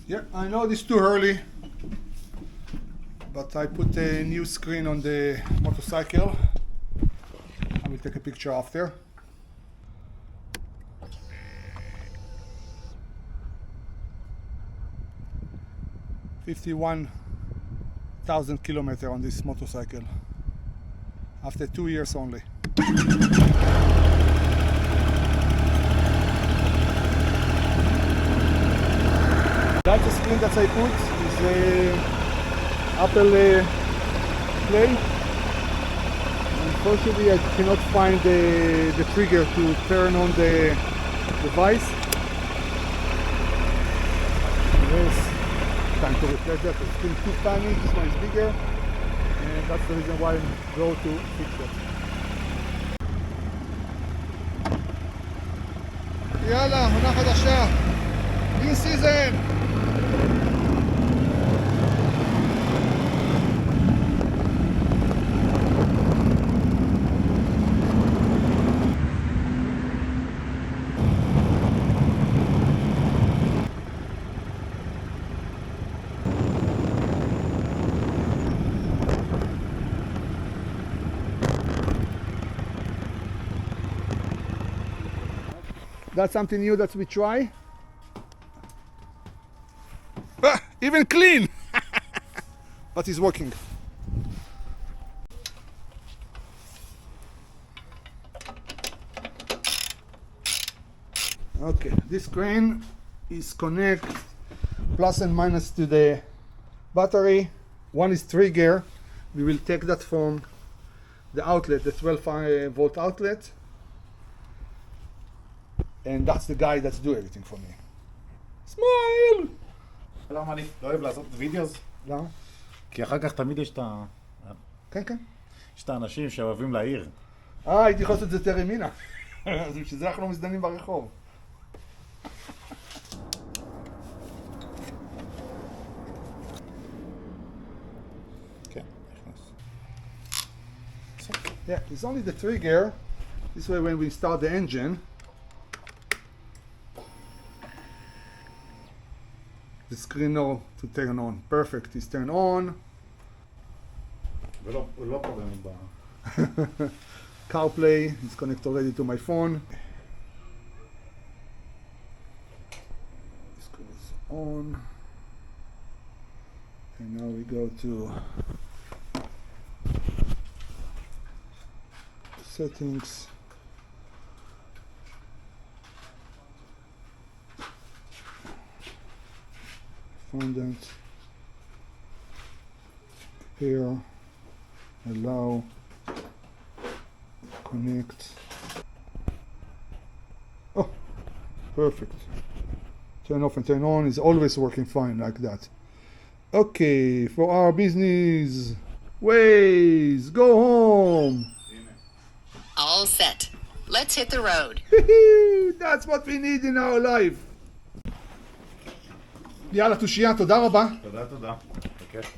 Yeah, I know this too early, but I put a new screen on the motorcycle. I will take a picture after. $51,000 kilometers on this motorcycle after 2 years only. That's the screen that I put, is ApplePlay. Unfortunately, I cannot find the trigger to turn on the device. Yes, time to replace that. It's been too tiny, this one is bigger, and that's the reason why I go to fix it. יאללה, עונה חדשה, new season! That's something new that we try. Ah, even clean! But it's working. Okay, this crane is connect plus and minus to the battery. One is trigger. We will take that from the outlet, the 12 volt outlet. And that's the guy that's do everything for me. Smile! למה אני לא אוהב לעשות וידאוס? למה? כי אחר כך תמיד יש את כן, כן. יש את האנשים שאוהבים להעיר. הייתי יכול לעשות את זה יותר ימינה. אז בשביל זה אנחנו לא מזדנים ברחוב. כן, נכנס. Yeah, it's only the trigger. This way when we start the engine, the screen know to turn on. Perfect, it's turned on. ולא פוגענו ב... CarPlay is connected already to my phone. Screen is on. And now we go to settings. Fondant. Here. Allow. Connect. Oh, perfect. Turn off and turn on is always working fine like that. Okay, for our business ways, go home. All set. Let's hit the road. That's what we need in our life. יאללה, תושייה, תודה רבה. תודה. בכיף.